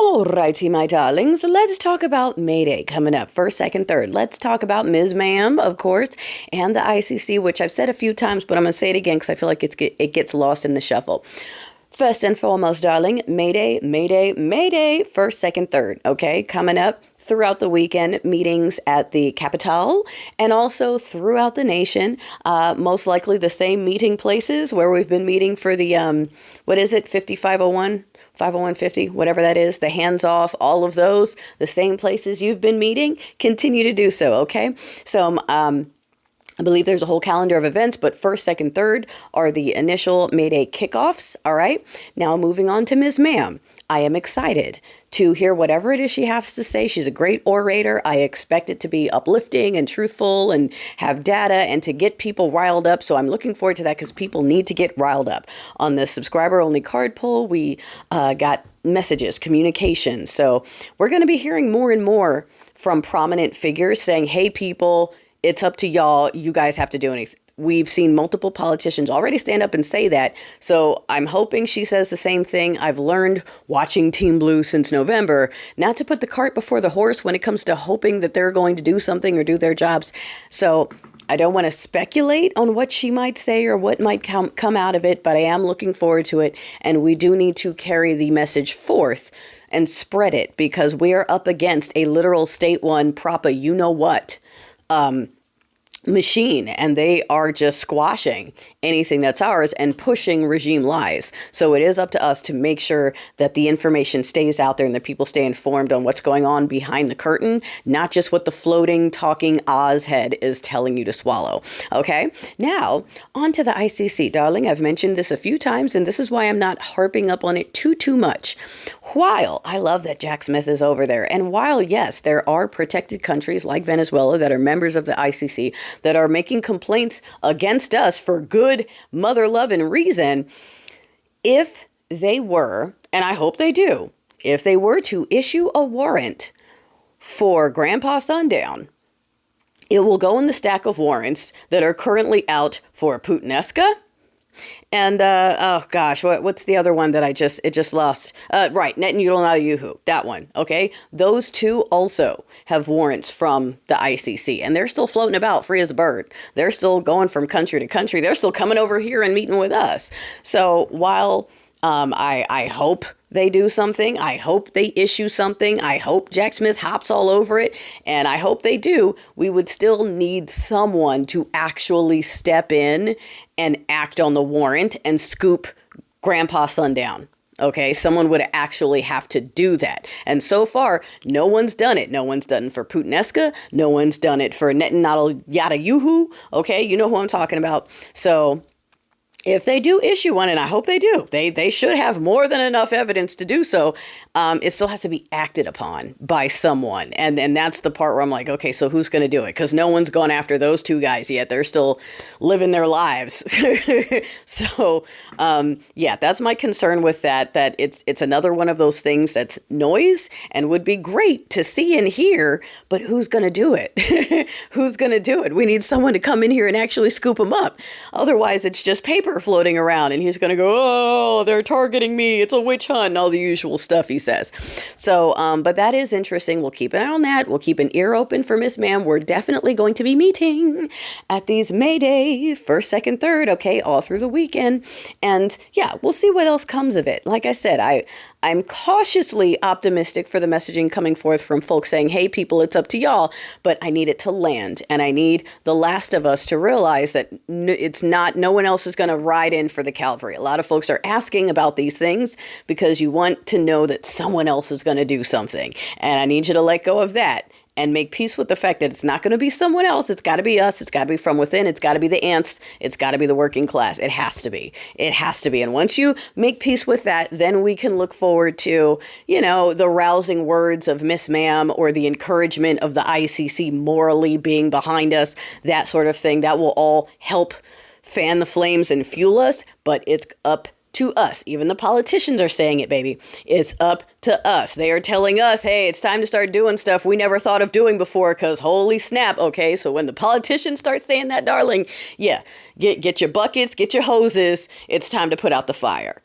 Alrighty, my darlings, let's talk about Mayday coming up. First, second, third. Let's talk about Ms. Ma'am, of course, and the ICC, which I've said a few times, but I'm going to say it again because I feel like it gets lost in the shuffle. First and foremost, darling, Mayday, Mayday, Mayday, first, second, third, okay? Coming up throughout the weekend, meetings at the Capitol and also throughout the nation, most likely the same meeting places where we've been meeting for the, 5501? 50150, whatever that is, the hands off, all of those, the same places you've been meeting, continue to do so, okay? So, I believe there's a whole calendar of events, but first, second, third are the initial Mayday kickoffs, all right? Now, moving on to Ms. Ma'am. I am excited to hear whatever it is she has to say. She's a great orator. I expect it to be uplifting and truthful and have data and to get people riled up. So I'm looking forward to that because people need to get riled up. On the subscriber-only card pull, we got messages, communication. So we're going to be hearing more and more from prominent figures saying, hey, people, it's up to y'all. You guys have to do anything. We've seen multiple politicians already stand up and say that. So I'm hoping she says the same thing. I've learned watching Team Blue since November, not to put the cart before the horse when it comes to hoping that they're going to do something or do their jobs. So I don't want to speculate on what she might say or what might come out of it, but I am looking forward to it. And we do need to carry the message forth and spread it because we are up against a literal state one proper, you know what, machine, and they are just squashing anything that's ours and pushing regime lies. So it is up to us to make sure that the information stays out there and that people stay informed on what's going on behind the curtain, not just what the floating, talking Oz head is telling you to swallow. Okay, now on to the ICC, darling. I've mentioned this a few times, and this is why I'm not harping up on it too much. While I love that Jack Smith is over there, and while, yes, there are protected countries like Venezuela that are members of the ICC that are making complaints against us for good mother love and reason, if they were, and I hope they do, if they were to issue a warrant for Grandpa Sundown, it will go in the stack of warrants that are currently out for Putinesca. And, oh gosh, what's the other one that it just lost? Right, Netanyahu, that one, okay? Those two also have warrants from the ICC, and they're still floating about free as a bird. They're still going from country to country. They're still coming over here and meeting with us. So while I hope they do something, I hope they issue something, I hope Jack Smith hops all over it, and I hope they do, we would still need someone to actually step in and act on the warrant and scoop Grandpa Sundown. Okay, someone would actually have to do that. And so far, no one's done it. No one's done it for Putinesca. No one's done it for Netanyahu. Okay, you know who I'm talking about. So if they do issue one, and I hope they do, they should have more than enough evidence to do so. It still has to be acted upon by someone. And that's the part where I'm like, okay, so who's going to do it? Because no one's gone after those two guys yet. They're still living their lives. So, yeah, that's my concern with that it's another one of those things that's noise and would be great to see and hear, but who's going to do it? Who's going to do it? We need someone to come in here and actually scoop them up. Otherwise, it's just paper floating around and he's going to go, oh, they're targeting me. It's a witch hunt and all the usual stuff he says. So, but that is interesting. We'll keep an eye on that. We'll keep an ear open for Miss Ma'am. We're definitely going to be meeting at these Mayday, first, second, third, okay, all through the weekend. And yeah, we'll see what else comes of it. Like I said, I'm cautiously optimistic for the messaging coming forth from folks saying, hey, people, it's up to y'all, but I need it to land. And I need the last of us to realize that no one else is going to ride in for the cavalry. A lot of folks are asking about these things because you want to know that someone else is going to do something. And I need you to let go of that and make peace with the fact that it's not going to be someone else. It's got to be us. It's got to be from within. It's got to be the ants. It's got to be the working class. It has to be. It has to be. And once you make peace with that, then we can look forward to, the rousing words of Miss Ma'am or the encouragement of the ICC morally being behind us, that sort of thing. That will all help fan the flames and fuel us, but it's up to us. Even the politicians are saying it, baby. It's up to us. They are telling us, hey, it's time to start doing stuff we never thought of doing before because holy snap. Okay, so when the politicians start saying that, darling, yeah, get your buckets, get your hoses. It's time to put out the fire.